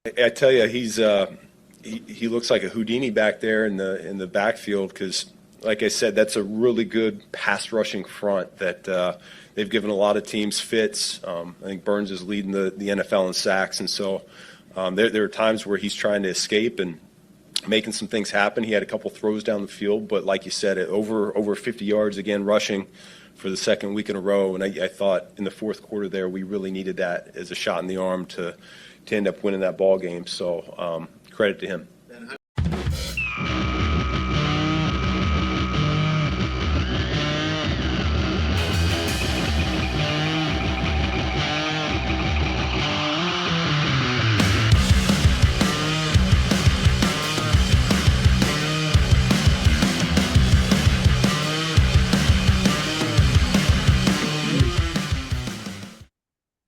I tell you, he looks like a Houdini back there in the backfield because, like I said, that's a really good pass rushing front that they've given a lot of teams fits. I think Burns is leading the NFL in sacks, and so there are times where he's trying to escape and making some things happen. He had a couple throws down the field, but like you said, over 50 yards again rushing for the second week in a row. And I thought in the fourth quarter there we really needed that as a shot in the arm to end up winning that ball game. So credit to him.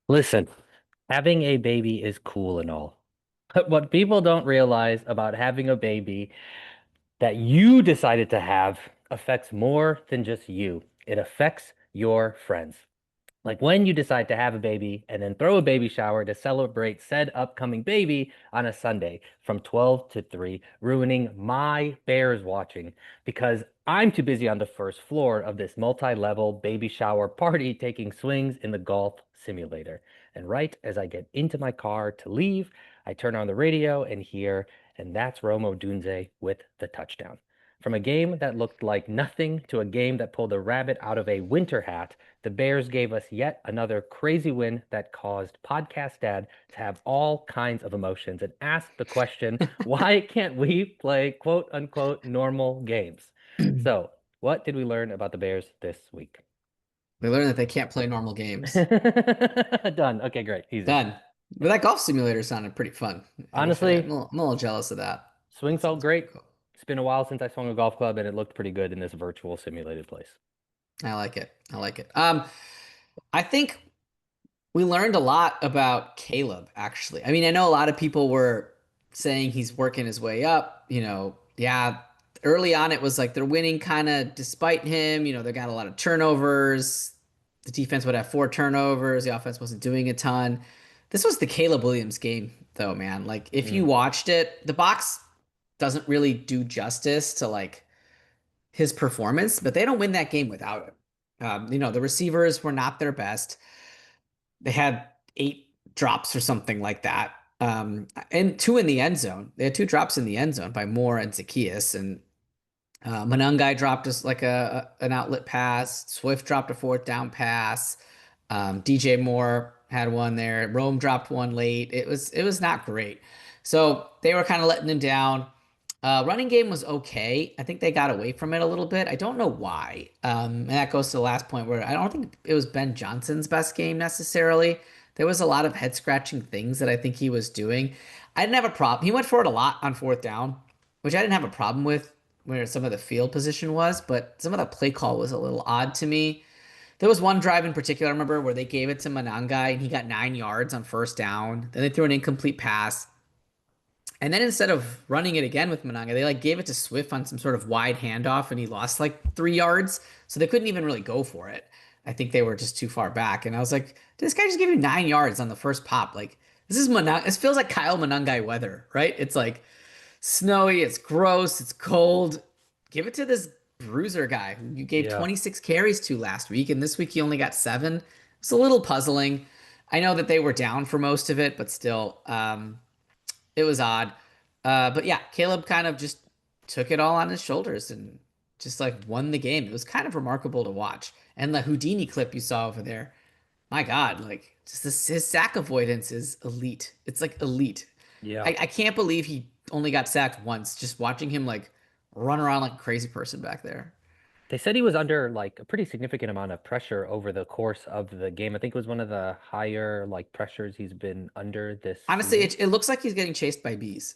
Listen, having a baby is cool and all. But what people don't realize about having a baby that you decided to have affects more than just you. It affects your friends. Like when you decide to have a baby and then throw a baby shower to celebrate said upcoming baby on a Sunday from 12 to 3, ruining my Bears watching because I'm too busy on the first floor of this multi-level baby shower party taking swings in the golf simulator. And right as I get into my car to leave, I turn on the radio and hear, and that's Romo Dunze with the touchdown. From a game that looked like nothing to a game that pulled a rabbit out of a winter hat, the Bears gave us yet another crazy win that caused Podcast Dad to have all kinds of emotions and ask the question, why can't we play quote unquote normal games? So, what did we learn about the Bears this week? We learned that they can't play normal games. Done. Okay, great. Easy. Done. But that golf simulator sounded pretty fun. Honestly, I'm a little jealous of that. swing That felt sounds pretty great. cool. It's been a while since I swung a golf club, and it looked pretty good in this virtual simulated place. I like it. I like it. I think we learned a lot about Caleb, actually. I mean, I know a lot of people were saying he's working his way up. Yeah, early on it was like they're winning kind of despite him. They got a lot of turnovers. The defense would have four turnovers. The offense wasn't doing a ton. This was the Caleb Williams game, though, man. Like, if you Mm. watched it, the box doesn't really do justice to like his performance, but they don't win that game without him. The receivers were not their best. They had eight drops or something like that. And two in the end zone. They had two drops in the end zone by Moore and Zacchaeus. And Monangai dropped us like an outlet pass. Swift dropped a fourth down pass. DJ Moore had one there. Rome dropped one late. It was not great. So they were kind of letting him down. Running game was okay. I think they got away from it a little bit. I don't know why. And that goes to the last point where I don't think it was Ben Johnson's best game necessarily. There was a lot of head scratching things that I think he was doing. I didn't have a problem. He went for it a lot on fourth down, which I didn't have a problem with where some of the field position was, but some of the play call was a little odd to me. There was one drive in particular, I remember, where they gave it to Manangai and he got 9 yards on first down. Then they threw an incomplete pass. And then instead of running it again with Mananga, they like gave it to Swift on some sort of wide handoff and he lost like 3 yards. So they couldn't even really go for it. I think they were just too far back. And I was like, this guy just gave you 9 yards on the first pop. Like, this is Mananga. This feels like Kyle Manangai weather, right? It's like snowy, it's gross, it's cold. Give it to this bruiser guy who you gave Yeah. 26 carries to last week. And this week he only got seven. It's a little puzzling. I know that they were down for most of it, but still, it was odd. But yeah, Caleb kind of just took it all on his shoulders and just like won the game. It was kind of remarkable to watch. And the Houdini clip you saw over there, my God, like just his sack avoidance is elite. It's like elite. Yeah. I can't believe he only got sacked once. Just watching him like run around like a crazy person back there. They said he was under like a pretty significant amount of pressure over the course of the game. I think it was one of the higher like pressures he's been under this Honestly, season. it looks like he's getting chased by bees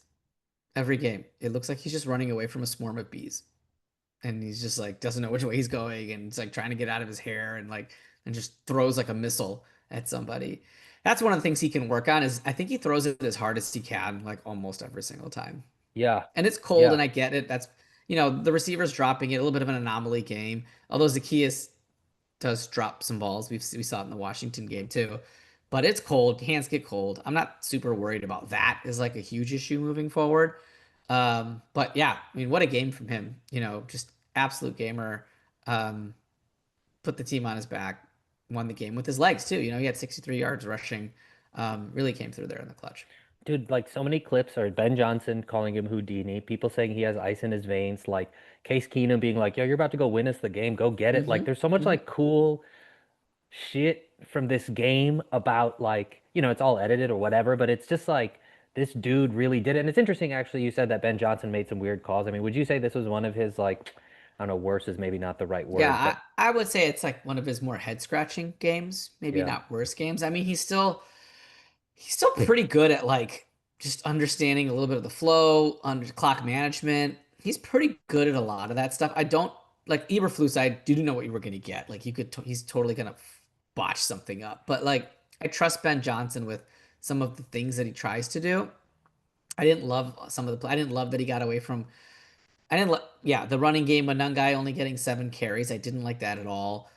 every game. It looks like he's just running away from a swarm of bees. And he's just like doesn't know which way he's going and it's like trying to get out of his hair and like and just throws like a missile at somebody. That's one of the things he can work on is I think he throws it as hard as he can like almost every single time. Yeah. And it's cold Yeah. and I get it. That's the receiver's dropping it, a little bit of an anomaly game. Although Zacchaeus does drop some balls. We saw it in the Washington game too. but it's cold. Hands get cold. I'm not super worried about that is like a huge issue moving forward. But yeah, I mean, what a game from him. Just absolute gamer. Um, Put the team on his back, won the game with his legs too. He had 63 yards rushing. Really came through there in the clutch. Dude, like so many clips are Ben Johnson calling him Houdini, people saying he has ice in his veins, like Case Keenum being like, "Yo, you're about to go win us the game, go get it." Like, Hmm. there's so much Hmm. like cool shit from this game about like, it's all edited or whatever, but it's just like this dude really did it. And it's interesting actually you said that Ben Johnson made some weird calls. I mean, would you say this was one of his like, I don't know, worse is maybe not the right Yeah, word, but I would say it's like one of his more head scratching games, maybe yeah. not worst games. I mean, he's still pretty good at like just understanding a little bit of the flow, under clock management. He's pretty good at a lot of that stuff. I don't like Eberflus. I do know what you were going to get. Like he's totally going to botch something up. But like I trust Ben Johnson with some of the things that he tries to do. I didn't love some of the. I didn't love that he got away from I didn't like, yeah, the running game, Guy only getting 7 carries. I didn't like that at all.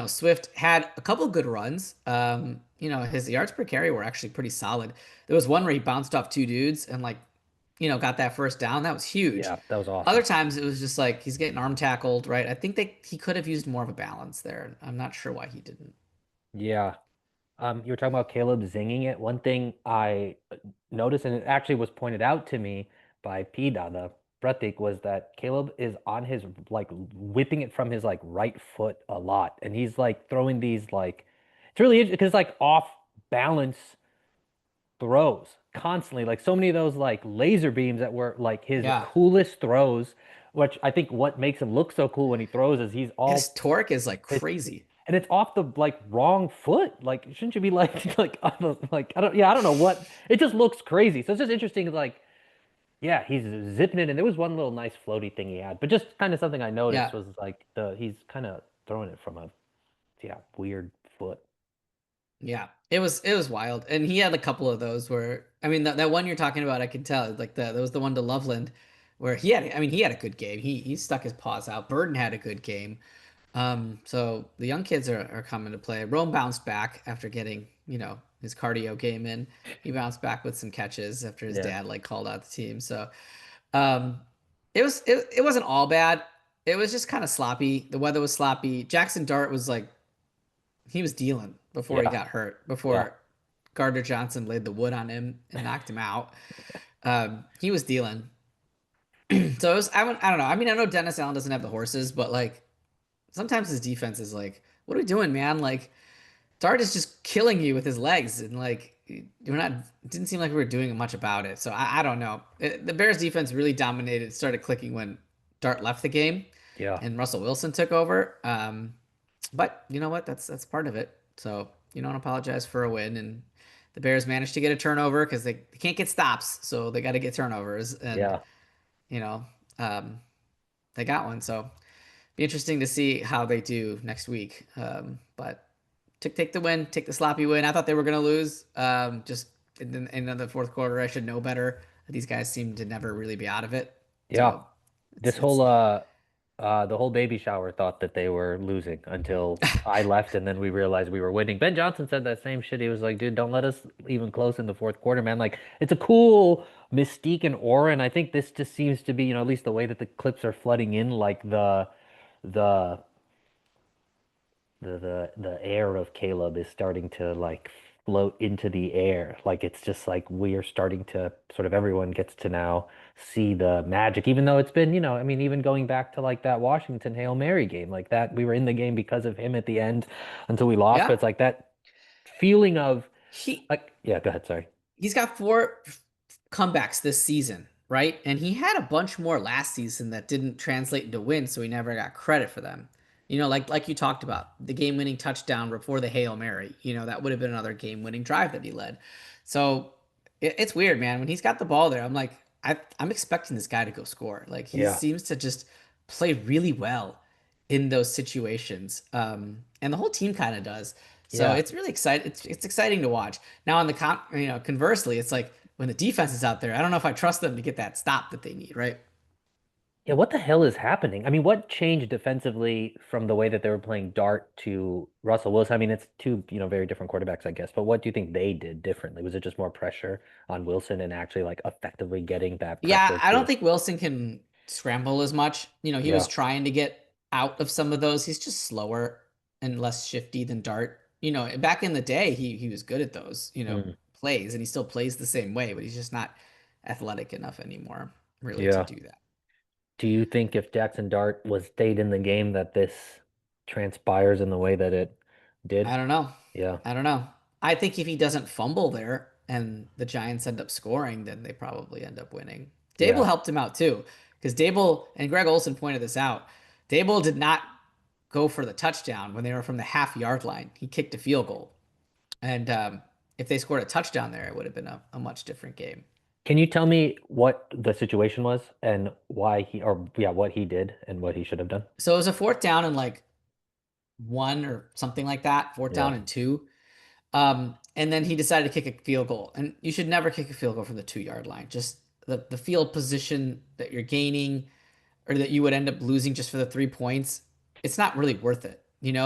Swift had a couple good runs. His yards per carry were actually pretty solid. There was one where he bounced off 2 dudes and like, got that first down. That was huge. Yeah, that was Other awesome. times it was just like he's getting arm tackled, right? I think he could have used more of a balance there. I'm not sure why he didn't. Yeah. You were talking about Caleb zinging it. One thing I noticed, and it actually was pointed out to me by Pida, the Pratik, was that Caleb is on his like whipping it from his like right foot a lot, and he's like throwing these like it's really interesting because like off balance throws constantly, like so many of those like laser beams that were like his Yeah. coolest throws, which I think what makes him look so cool when he throws is he's His all torque is like it's crazy. and it's off the like wrong foot. Like, shouldn't you be like like on the, like I don't know what. It just looks crazy. So it's just interesting. Like, yeah, he's zipping it, and there was one little nice floaty thing he had, but just kind of something I noticed Yeah. was like he's kind of throwing it from a weird foot. Yeah, it was wild, and he had a couple of those where I mean that one you're talking about, I could tell like that was the one to Loveland, where he had a good game. He stuck his paws out. Burden had a good game. So the young kids are coming to play. Rome bounced back after getting his cardio game in. He bounced back with some catches after his Yeah, dad like called out the team. So um, it wasn't all bad. It was just kind of sloppy. The weather was sloppy. Jackson Dart was like he was dealing before he yeah, got hurt, yeah, before Gardner Johnson laid the wood on him and knocked him out. He was dealing. So I don't know. I mean, I know Dennis Allen doesn't have the horses, but like sometimes his defense is like, what are we doing, man? Like Dart is just killing you with his legs, and like we're not. It didn't seem like we were doing much about it. So I don't know. The Bears defense really dominated. Started clicking when Dart left the game, yeah, and Russell Wilson took over. But you know what? That's part of it. So you don't apologize for a win. And the Bears managed to get a turnover because they can't get stops, so they got to get turnovers. And yeah, you know, um, they got one. So be interesting to see how they do next week. But take the win, take the sloppy win. I thought they were gonna lose. Just in the fourth quarter, I should know better. These guys seem to never really be out of it. yeah. So it's This it's whole the whole baby shower thought that they were losing until I left and then we realized we were winning. Ben Johnson said that same shit. He was like, dude, don't let us even close in the fourth quarter, man. Like it's a cool mystique and aura, and I think this just seems to be, at least the way that the clips are flooding in, like the the air of Caleb is starting to like float into the air. Like it's just like we are starting to sort of everyone gets to now see the magic, even though it's been, I mean, even going back to like that Washington Hail Mary game, like that we were in the game because of him at the end until we lost. But yeah. it's like that feeling of He like, yeah, go ahead, sorry. he's got 4 comebacks this season, right? And he had a bunch more last season that didn't translate into wins, so he never got credit for them. Like you talked about, the game-winning touchdown before the Hail Mary. That would have been another game-winning drive that he led. So it's weird, man. When he's got the ball there, I'm like, I'm expecting this guy to go score. Like he Yeah. seems to just play really well in those situations, and the whole team kind of does. So Yeah. it's really exciting. It's exciting to watch. Now on the conversely, it's like when the defense is out there, I don't know if I trust them to get that stop that they need, right? Yeah, what the hell is happening? I mean, what changed defensively from the way that they were playing Dart to Russell Wilson? I mean, it's two, very different quarterbacks, I guess. But what do you think they did differently? Was it just more pressure on Wilson and actually like effectively getting that Yeah, pressure I don't to? think Wilson can scramble as much. He was Yeah. trying to get out of some of those. He's just slower and less shifty than Dart. Back in the day, he was good at those, Mm, plays, and he still plays the same way, but he's just not athletic enough anymore, really, to yeah. do that. Do you think if Jackson Dart was stayed in the game that this transpires in the way that it did? I don't know. Yeah. I don't know. I think if he doesn't fumble there and the Giants end up scoring, then they probably end up winning. Dable Yeah. helped him out too, because Dable and Greg Olson pointed this out. Dable did not go for the touchdown when they were from the half-yard line. He kicked a field goal. And if they scored a touchdown there, it would have been a much different game. Can you tell me what the situation was and why or yeah, what he did and what he should have done? So it was a fourth down and like one or something like that, fourth Yeah. down and two. And then he decided to kick a field goal. And you should never kick a field goal from the 2 yard line. Just the field position that you're gaining or that you would end up losing just for the 3 points, it's not really worth it.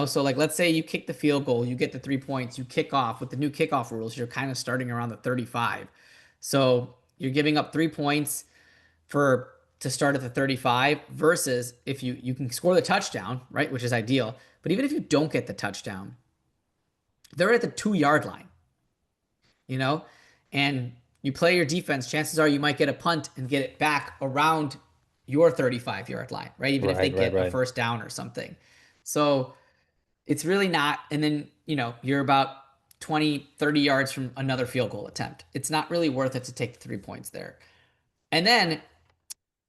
So like let's say you kick the field goal, you get the 3 points, you kick off with the new kickoff rules, you're kind of starting around the 35. So you're giving up 3 points for to start at the 35 versus if you can score the touchdown, right, which is ideal. But even if you don't get the touchdown, they're at the 2 yard line, you know, and you play your defense, chances are you might get a punt and get it back around your 35 yard line, right? Even if they Right, right, get a right. first down or something. So it's really not. And then, you're about 20, 30 yards from another field goal attempt. It's not really worth it to take the 3 points there. And then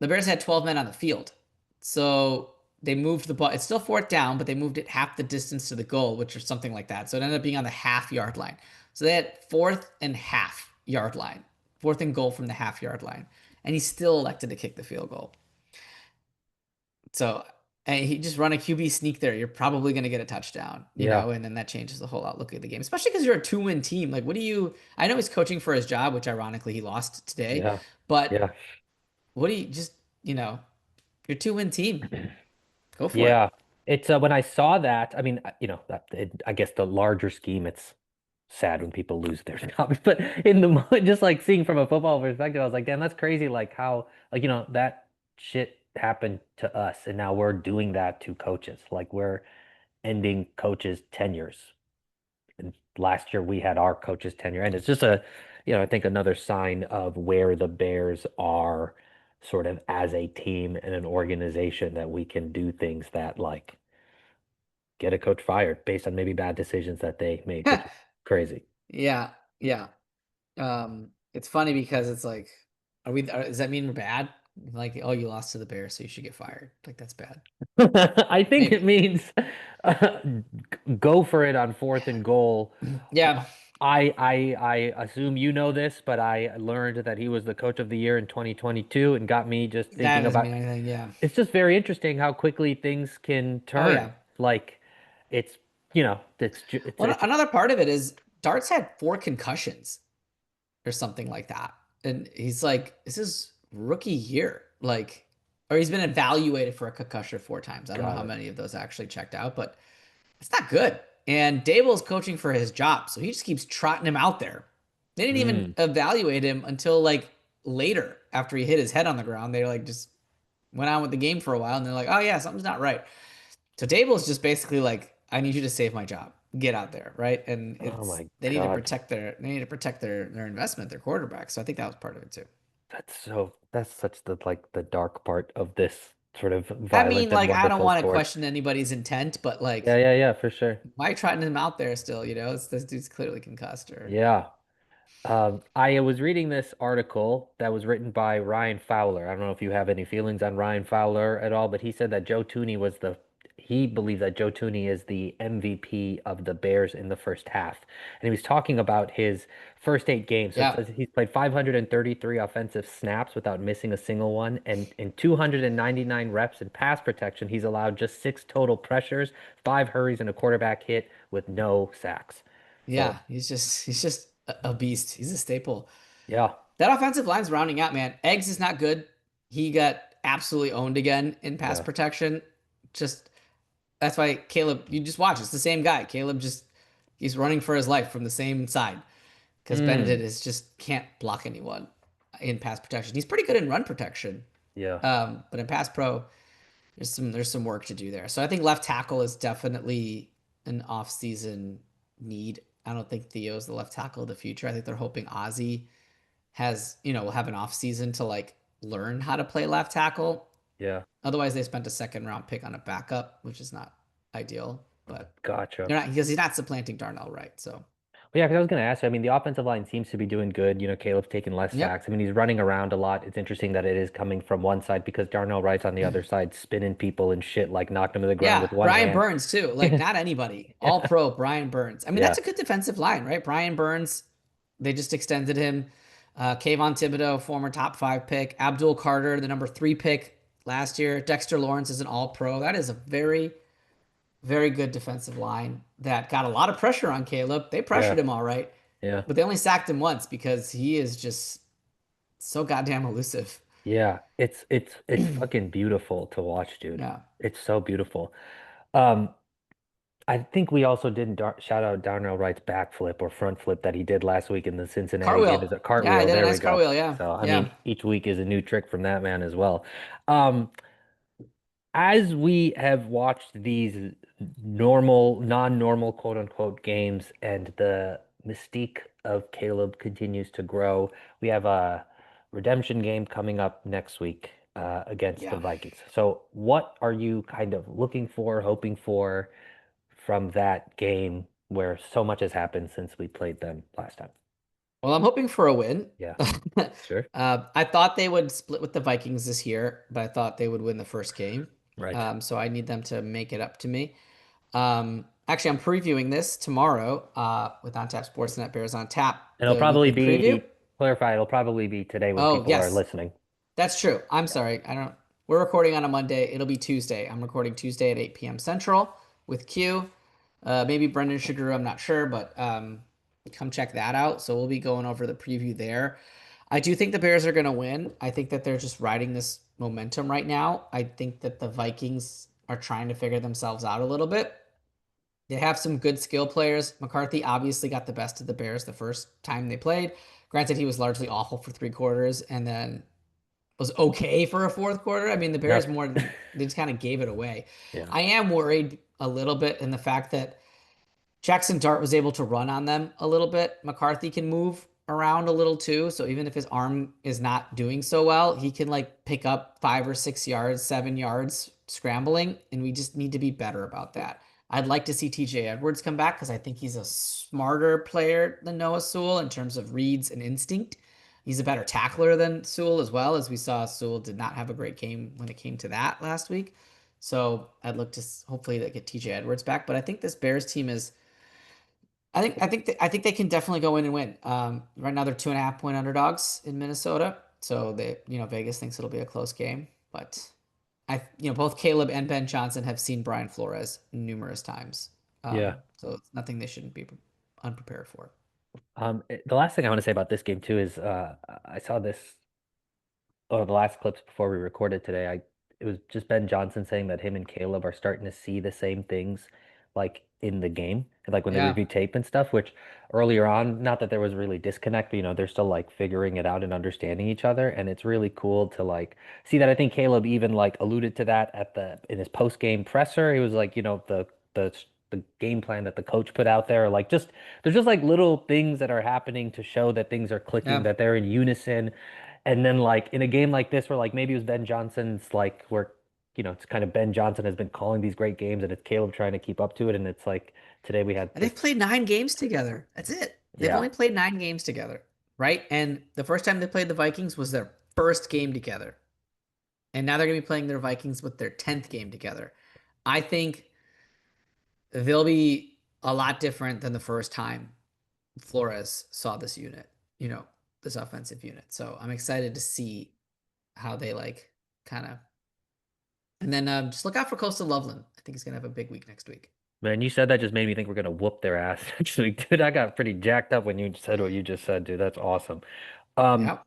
the Bears had 12 men on the field. So they moved the ball. It's still fourth down, but they moved it half the distance to the goal, which is something like that. So it ended up being on the half-yard line. So they had fourth and half-yard line, fourth and goal from the half-yard line. And he still elected to kick the field goal. So and he just run a QB sneak there. You're probably going to get a touchdown, Yeah. and then that changes the whole outlook of the game, especially because you're a 2-win team. Like, I know he's coaching for his job, which ironically he lost today, Yeah. but Yeah. what do you just, your 2-win team. Go for it. Yeah. It's when I saw that, I mean, I guess the larger scheme, it's sad when people lose their jobs, but in the moment, just like seeing from a football perspective, I was like, damn, that's crazy. Like how, like, that shit happened to us, and now we're doing that to coaches. Like we're ending coaches' tenures. And last year we had our coaches' tenure, and it's just I think another sign of where the Bears are sort of as a team and an organization that we can do things that like get a coach fired based on maybe bad decisions that they made, which is crazy. Yeah, yeah. It's funny because it's like, does that mean we're bad? Like, oh, you lost to the Bears, so you should get fired. Like, that's bad. I think it Maybe. means uh, go for it on fourth and goal. Yeah, I assume you know this, but I learned that he was the coach of the year in 2022 and got me just that thinking doesn't about mean anything. Yeah. it's just very interesting how quickly things can Oh, turn. yeah. Like it's, Well, it's another part of it is Dart's had 4 concussions or something like that. And he's like, this is rookie year. Like, or he's been evaluated for a concussion 4 times. I don't know got how it. many of those actually checked out, but it's not good. And Dable's coaching for his job, so he just keeps trotting him out there. They didn't even Mm. evaluate him until like later after he hit his head on the ground. They like just went on with the game for a while, and they're like, "Oh yeah, something's not right." So Dable's just basically like, "I need you to save my job. Get out there, right?" And Oh it's my they need to God. protect their investment, their quarterback. So I think that was part of it too. That's such the dark part of this sort of I mean, violent and like I don't wonderful want to sport. question anybody's intent, but Yeah, like, yeah, yeah, for sure. why trotting him out there still? This dude's clearly concussed or. Yeah. I was reading this article that was written by Ryan Fowler. I don't know if you have any feelings on Ryan Fowler at all, but he said that he believes that Joe Tooney is the MVP of the Bears in the first half. And he was talking about his first 8 games. So it Yeah. says he's played 533 offensive snaps without missing a single one. And in 299 reps in pass protection, he's allowed just 6 total pressures, 5 hurries, and a quarterback hit with no sacks. So, Yeah, he's just a beast. He's a staple. yeah. That offensive line's rounding out, man. Eggs is not good. He got absolutely owned again in pass Yeah. protection. Just that's why Caleb, you just watch, it's the same guy. Caleb just he's running for his life from the same side because Benedict Mm, is just can't block anyone in pass protection. He's pretty good in run protection. yeah. But in pass pro, there's some work to do there. So I think left tackle is definitely an off-season need. I don't think Theo's the left tackle of the future. I think they're hoping Ozzy will have an off season to like learn how to play left tackle. Yeah. Otherwise, they spent a second round pick on a backup, which is not ideal. But Gotcha. they're not because he's not supplanting Darnell Wright. So Well, yeah, because I was going to ask you, I mean, the offensive line seems to be doing good. Caleb's taking less yep, sacks. I mean, he's running around a lot. It's interesting that it is coming from one side because Darnell Wright's on the other side, spinning people and shit, like knocked him to the ground yeah. with one Brian hand. Burns too. Like not anybody. All Yeah. pro Brian Burns. I mean, Yeah. that's a good defensive line, right? Brian Burns. They just extended him. Kayvon Thibodeau, former top 5 pick. Abdul Carter, the number 3 pick last year. Dexter Lawrence is an all pro. That is a very, very good defensive line that got a lot of pressure on Caleb. They Yeah. pressured him all right, Yeah. but they only sacked him once because he is just so goddamn elusive. Yeah. It's fucking beautiful to watch, dude. Yeah. It's so beautiful. Um, I think we also didn't shout out Darnell Wright's backflip or front flip that he did last week in the Cincinnati game as Cartwheel. a Yeah, I cartwheel. did a There we nice go. cartwheel. Yeah. So, I Yeah. mean, each week is a new trick from that man as well. Um, as we have watched these normal, non-normal, quote unquote, games and the mystique of Caleb continues to grow, we have a redemption game coming up next week against the Yeah. Vikings. So, what are you kind of looking for, hoping for from that game where so much has happened since we played them last time? Well, I'm hoping for a win. Yeah, sure. I thought they would split with the Vikings this year, but I thought they would win the first game. Right. So I need them to make it up to me. Actually, I'm previewing this tomorrow with On Tap Sportsnet Bears on Tap, And it'll the probably weekly preview. be, clarify, it'll probably be today when Oh, people are yes, listening. that's true. I'm Yeah. sorry. I don't. We're recording on a Monday. It'll be Tuesday. I'm recording Tuesday at 8 p.m. Central with Q. Maybe Brendan Sugar. I'm not sure, but come check that out. So we'll be going over the preview there. I do think the Bears are going to win. I think that they're just riding this momentum right now. I think that the Vikings are trying to figure themselves out a little bit. They have some good skill players. McCarthy obviously got the best of the Bears the first time they played. Granted, he was largely awful for 3 quarters and then was okay for a fourth quarter. I mean, the Bears Yep. more than they just kind of gave it away. Yeah. I am worried a little bit in the fact that Jackson Dart was able to run on them a little bit. McCarthy can move around a little too. So even if his arm is not doing so well, he can like pick up 5 or 6 yards, 7 yards scrambling. And we just need to be better about that. I'd like to see TJ Edwards come back because I think he's a smarter player than Noah Sewell in terms of reads and instinct. He's a better tackler than Sewell as well, as we saw Sewell did not have a great game when it came to that last week. So I'd look to hopefully get TJ Edwards back. But I think this Bears team is I think they can definitely go in and win. Right now they're 2.5 point underdogs in Minnesota, so Vegas thinks it'll be a close game. But both Caleb and Ben Johnson have seen Brian Flores numerous times, Yeah. so it's nothing they shouldn't be unprepared for. The last thing I want to say about this game too is I saw this the last clips before we recorded today. It was just Ben Johnson saying that him and Caleb are starting to see the same things like in the game, like when they Yeah, review tape and stuff, which earlier on, not that there was really disconnect, but they're still like figuring it out and understanding each other. And it's really cool to like see that. I think Caleb even like alluded to that in his post game presser. He was like, the the game plan that the coach put out there, like just there's just like little things that are happening to show that things are clicking, yeah. that they're in unison. And then like in a game like this where like maybe it was Ben Johnson's like where it's kind of Ben Johnson has been calling these great games and it's Caleb trying to keep up to it. And it's like today we had And this. they've played 9 games together. That's it. They've Yeah. only played 9 games together, right? And the first time they played the Vikings was their first game together, and now they're gonna be playing their Vikings with their 10th game together. I think they'll be a lot different than the first time Flores saw this unit, this offensive unit. So I'm excited to see how they like kind of. And then just look out for Coastal Loveland. I think he's gonna have a big week next week. Man, you said that just made me think we're gonna whoop their ass next week, dude. I got pretty jacked up when you said what you just said, dude. That's awesome. Um, Yeah.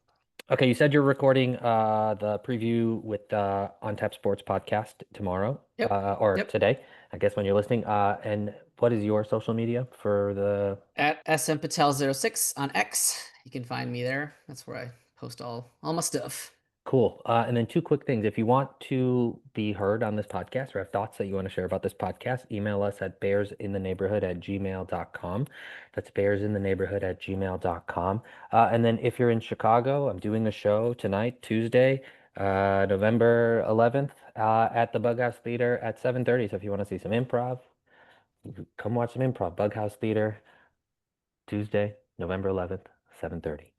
Okay, you said you're recording the preview with the On Tap Sports podcast tomorrow, Yep. or Yep. today, I guess when you're listening. And what is your social media for the At SM Patel 06 on X. You can find me there. That's where I post all my stuff. Cool. And then two quick things. If you want to be heard on this podcast or have thoughts that you want to share about this podcast, email us at bearsintheneighborhood@gmail.com. That's bearsintheneighborhood@gmail.com. And then if you're in Chicago, I'm doing a show tonight, Tuesday, November 11th, at the Bughouse Theater at 7:30. So if you want to see some improv, come watch some improv. Bughouse Theater, Tuesday, November 11th, 7:30.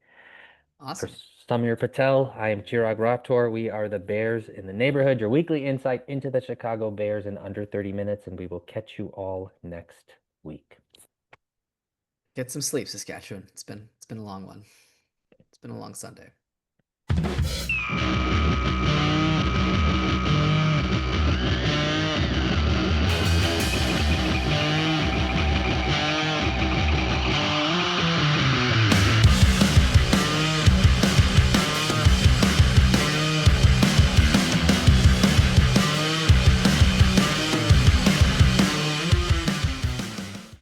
For Awesome. Samir Patel, I am Chirag Rathod. We are the Bears in the Neighborhood, your weekly insight into the Chicago Bears in under 30 minutes, and we will catch you all next week. Get some sleep, Saskatchewan. It's been a long one. It's been a long Sunday.